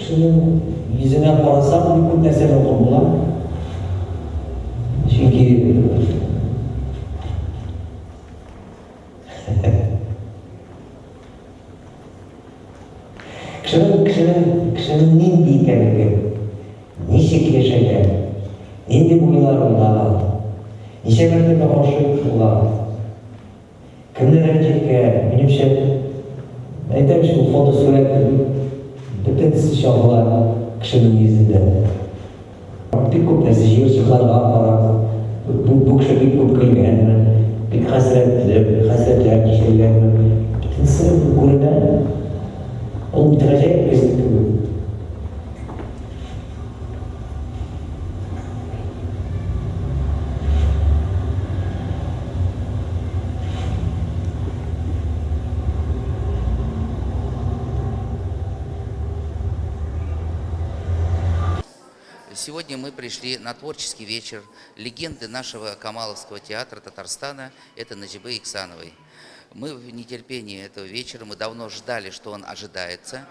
кішінің yüzüne қарасам көп нәрсені ұғып боламын. Çünkü кішінің нендей екендігі, неше келешегі, нендей ойлар ойлаған, неше мәртебе ғашық болған, кімнің ренжекке, меніңше, айтайын үшін фотосурет бүтінсіз шағылар кішінің yüzінде. Бик көп нәрсе жиыршықларға апарады. Бұл кіші бик көп келгенмін, бик қасіретлер кешіргенмін. Бүтінсі көрінен, ол ғажайып кездік. Сегодня мы пришли на творческий вечер легенды нашего Камаловского театра Татарстана, это Назибы Иксановой. Мы в нетерпении этого вечера, мы давно ждали, что он ожидается.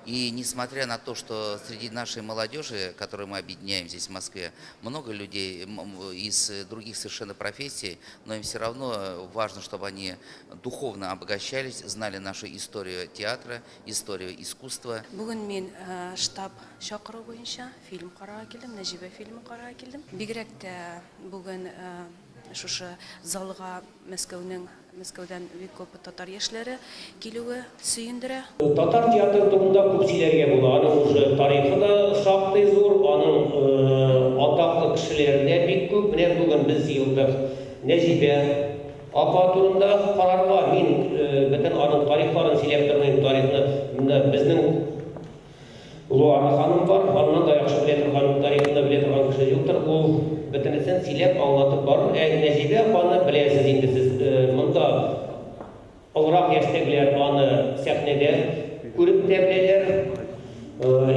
И несмотря на то, что среди нашей молодежи, которую мы объединяем здесь в Москве, много людей из других совершенно профессий, но им все равно важно, чтобы они духовно обогащались, знали нашу историю театра, историю искусства. Бүгін мен штаб шақыру бойынша фильм қарауға келдім, Назибе фильмі қарауға келдім. Бигерәк тә бүгін шушы залға Мәскәүдән бик күп татар яшьләре килүе сөендерә. Татар театры турында күп сөйләргә була. Аның уже тарихы да шактый зур, аның атаклы кешеләре дә бик күп. Менә бүген без йылдык Назибә апа турында карарга, мин бөтен аның тарихларын сөйләп тормыйм, тарихны безнең Луара ханым бар, аннан да яхшы белә торган, тарихны белә торган кеше юктыр. Ул бөтенесен сөйләп аңлатып барыр. Назибә апаны беләсез инде сез. Монда олрак яшьтәгеләр аны сәхнәдә күреп тә беләләр.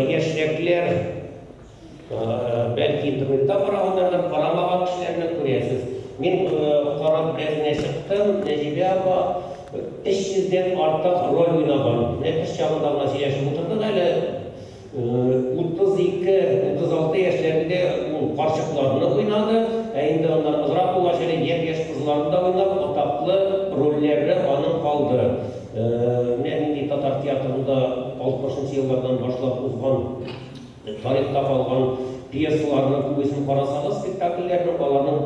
Яшьрәкләр бәлки интернетта караганнар, карамаган кешеләрне күрәсез. Мин карап беләзенә чыктым. Назибә апа 300-дән артык роль уйнаган. Менә кыз чагында гына сөйләшеп утырдык әле. 32-36 яшьләрендә ул карчыкларны уйнады. Инде аннан азрак булгач әле яшь кызларны да уйнап, атаклы рольләре аның калды. Менә нинди татар театрында 60-нчы еллардан башлап узган, тарихта калган пьесаларны күбесен карасагыз, спектакльләрне аларның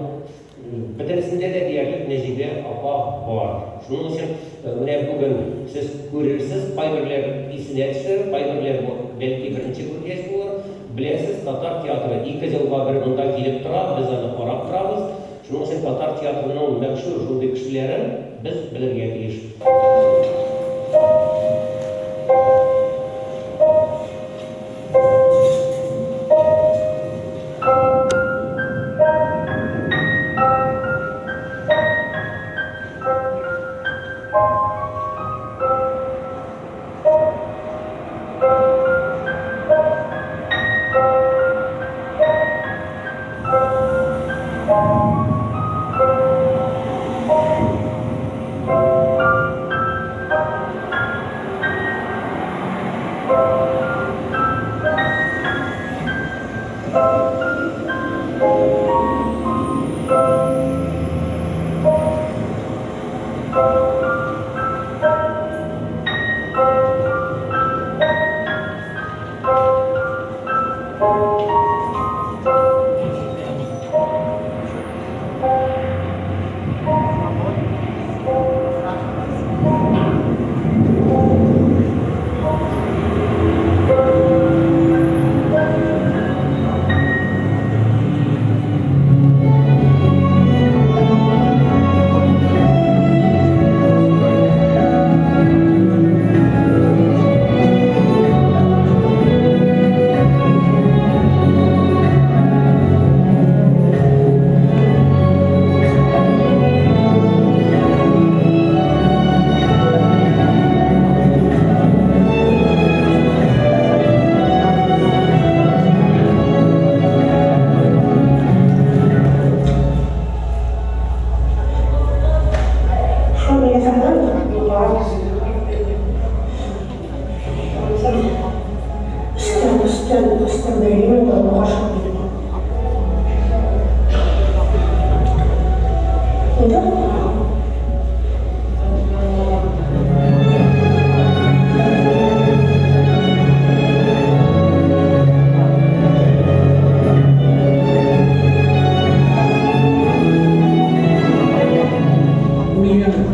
бөтенесендә дә диярлек Назибә апа бар. Шуның өчен менә бүген сез күрерсез, кайберләр исенә төшер, кайберләр бәлки беренче күргәч булыр. Беләсез, татар театры 2 елга бер монда килеп тора, без аны карап торабыз. Шуның өчен татар театрының мәшһүр шундый кешеләрен без белергә тиеш.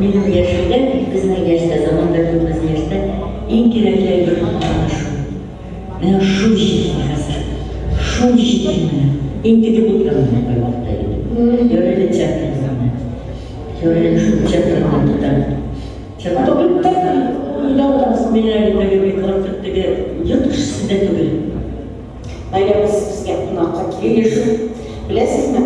Benim yaşımda, bizning yaşta, zamanlarda bizning yaşta eng kerakli bir mana shu. Mana shu yigitni hozir, shu yigitni eng tegib o'tiraman qo'ymoqda edim. Yorili chaqirdim. Yorili shu chaqirdim tutam. Seminariydagi bekorchilikdagi yiqishsida tugul. Agar bizga bunaqa kelishib, bilasizmi?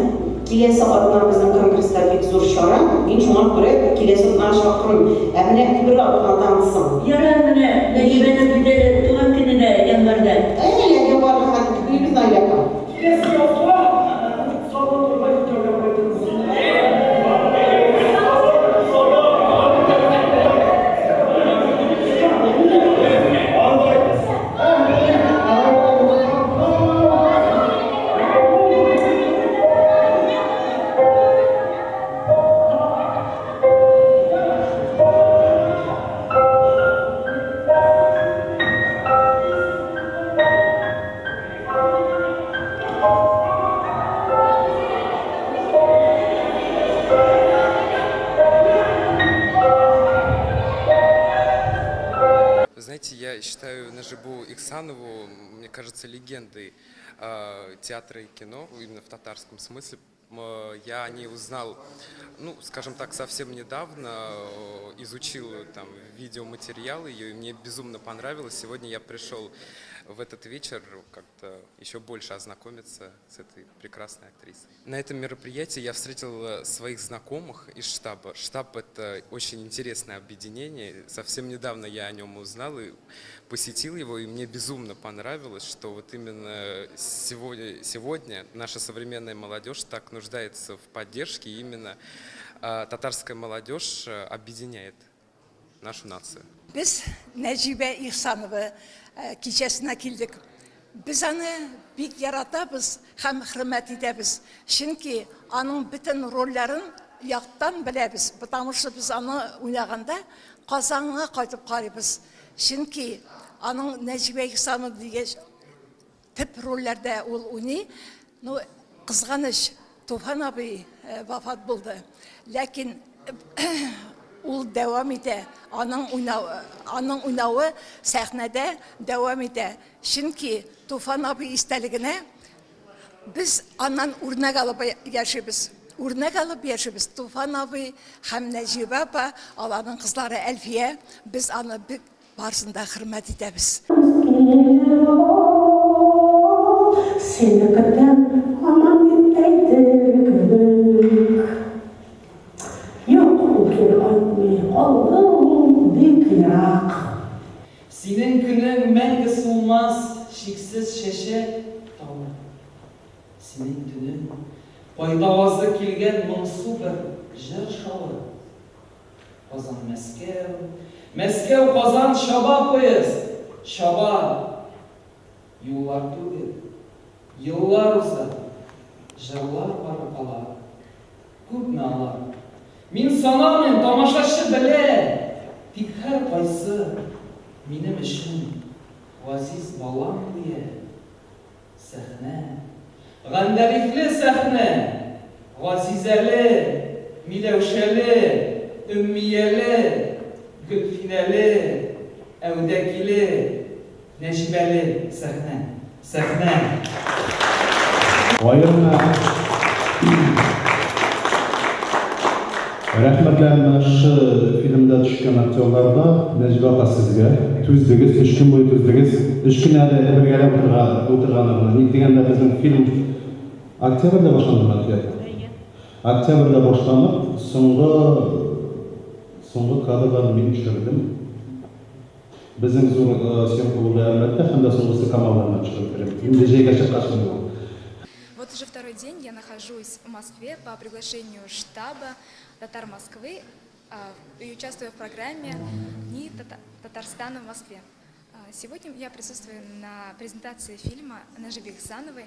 Kelasi odamlar bizning kongressda bek zo'r shora. Men shunga ko'ra kelasi mana shoqirim. Ammo bir odamsan. Yara mana Najibani bitta tug'an kunida yanvarda. Yaga bor haqida biz aytamiz. Знаете, я считаю Нажибу Ихсанову, мне кажется, легендой театра и кино, именно в татарском смысле. Я о ней узнал, ну, скажем так, совсем недавно, изучил там видеоматериал ее, и мне безумно понравилось. Сегодня я пришел в этот вечер как-то еще больше ознакомиться с этой прекрасной актрисой. На этом мероприятии я встретил своих знакомых из штаба. Штаб — это очень интересное объединение. Совсем недавно я о нем узнал и посетил его, и мне безумно понравилось, что вот именно сегодня наша современная молодежь так нуждается в поддержке, и именно татарская молодежь объединяет нашу нацию. Biz Necibe İhsanova kişesine kildik. Biz onu bik yaratабыз, hem hürmet ederiz. Çünkü onun bütün rollerin yaktan bileriz. Потому что biz onu oynaganda Kazan'a kaytıp karıyız. Çünkü onun Necibe İhsanova diye tip rollerde oynay. Kızganış Tufan abi vefat buldu. Lakin ул devam ede. Onun oynağı sahnede devam ede. Çünkü Tufan abi isteligine biz ondan örnek alıp yaşıyoruz. Örnek alıp yaşıyoruz. Tufan abi hem Necibe abi, Allah'ın kızları Elfiye, biz onu bir varsında hürmet ederiz. Seni kadar aman gittik. Yok ülke aldım dikyak. Senin günün мәңгі olmaz, şiksiz şeşe dağlı. Senin dünün пайдавазы келген мұңсу бір жыр шалы. Қазан Мәскеу, Мәскеу Қазан шаба поезд, шаба. Yollar түгел, yıllar uzak, жырлар бар қалар, көп налар. Мен санамын тамашашы біле, тек әр қайсы менің үшін ғазиз балам бие. Сәхнә, ғандарифлі сәхнә, ғазизәлі, миләушәлі, үммиялі, гүлфинәлі, әудәкілі, нәжибәлі сәхнә. Сәхнә. Рәхмәтләрне шы фильмда төшкән актерларга, Нәҗибә апа сезгә түздегез, 3 көн буе түздегез. 3 көн әле бергәләп утырганыбыз. Ник дигәндә безнең фильм октябрьдә башланды театр. Октябрьдә башланып, соңгы кадрларны мин төшердем. Безнең зур съемка булды әлбәттә, һәм дә соңгысы Камалларны төшердем. Инде җәйгә чыккан булды. Вот уже второй день я нахожусь в Москве по приглашению штаба Татар Москвы и участвую в программе «Дни Татарстана в Москве». Сегодня я присутствую на презентации фильма Нажибе Ихсановой.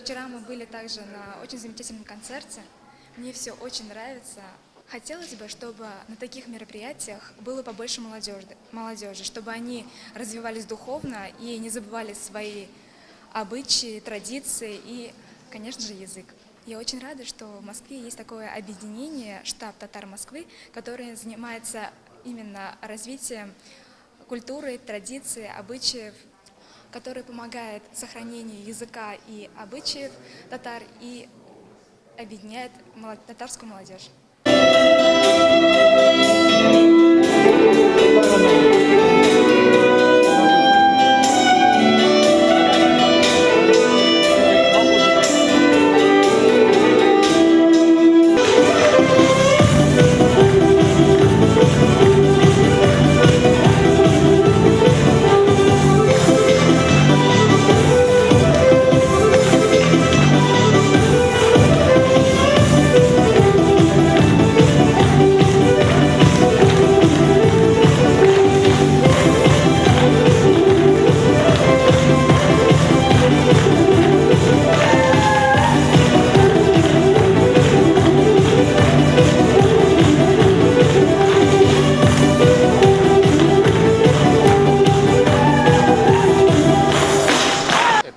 Вчера мы были также на очень замечательном концерте. Мне все очень нравится. Хотелось бы, чтобы на таких мероприятиях было побольше молодежи, чтобы они развивались духовно и не забывали свои обычаи, традиции и, конечно же, язык. Я очень рада, что в Москве есть такое объединение «Штаб татар Москвы», которое занимается именно развитием культуры, традиций, обычаев, который помогает сохранению языка и обычаев татар и объединяет татарскую молодежь.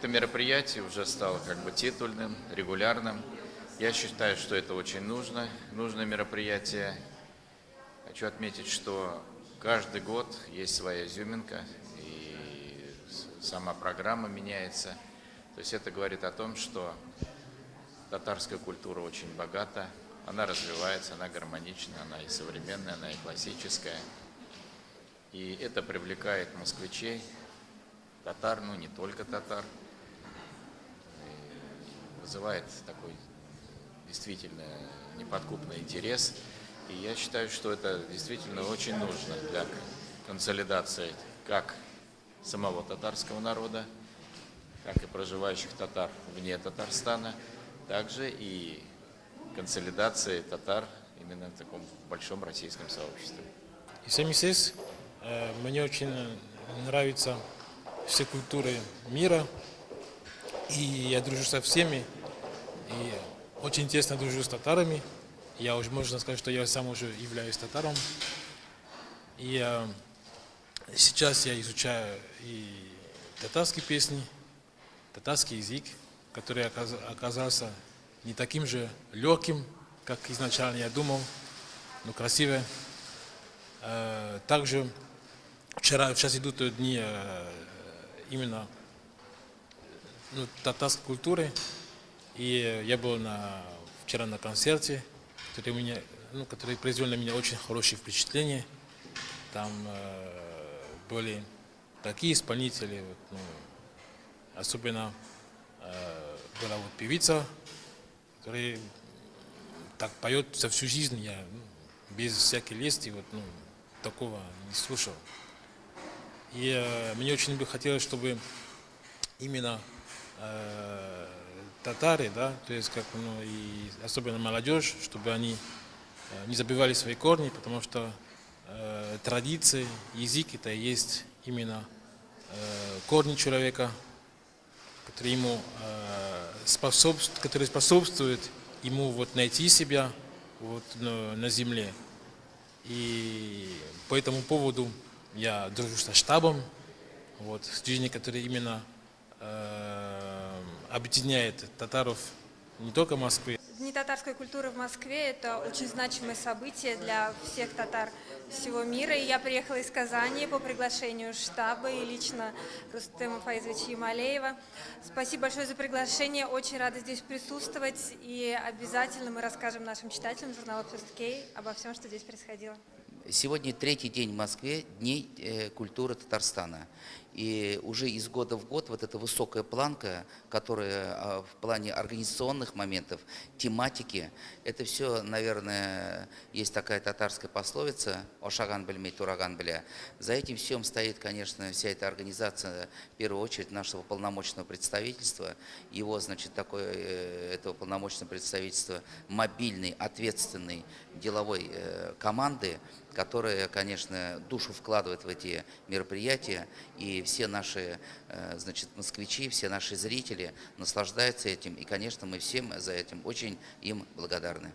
Мероприятие уже стало как бы титульным, регулярным. Я считаю, что это очень нужное мероприятие. Хочу отметить, что каждый год есть своя изюминка, и сама программа меняется. То есть это говорит о том, что татарская культура очень богата, она развивается, она гармонична, она и современная, она и классическая. И это привлекает москвичей, татар, ну не только татар. Вызывает такой действительно неподкупный интерес. И я считаю, что это действительно очень нужно для консолидации как самого татарского народа, как и проживающих татар вне Татарстана, также и консолидации татар именно в таком большом российском сообществе. Мне очень нравятся все культуры мира. И я дружу со всеми, и очень тесно дружу с татарами. Я уже, можно сказать, что я сам уже являюсь татаром. И сейчас я изучаю и татарские песни, татарский язык, который оказался не таким же легким, как изначально я думал, но красивый. Также сейчас идут дни именно татарской культуры, и я был вчера на концерте, который произвел на меня очень хорошее впечатление. Там были такие исполнители, особенно была певица, которая так поет за всю жизнь, я без всякой лести такого не слушал. И мне очень бы хотелось, чтобы именно татары, да, то есть и особенно молодежь, чтобы они не забывали свои корни, потому что традиции, язык — это и есть именно корни человека, которые ему способствуют ему найти себя на земле. И по этому поводу я дружу со штабом, с людьми, которые именно объединяет татаров не только Москвы. Дни татарской культуры в Москве – это очень значимое событие для всех татар всего мира. И я приехала из Казани по приглашению штаба и лично Рустема Фаизовича Ямалеева. Спасибо большое за приглашение. Очень рада здесь присутствовать. И обязательно мы расскажем нашим читателям журнала «Пёсткей» обо всем, что здесь происходило. Сегодня третий день в Москве Дней культуры Татарстана. И уже из года в год эта высокая планка, которая в плане организационных моментов, тематики, это все, наверное, есть такая татарская пословица «Ошаган бельмей, тураган бля». За этим всем стоит, конечно, вся эта организация, в первую очередь, нашего полномочного представительства. Его, этого полномочного представительства мобильной, ответственной деловой команды, которая, конечно, душу вкладывает в эти мероприятия и и все наши, значит, москвичи, все наши зрители наслаждаются этим. И, конечно, мы всем за этим очень им благодарны.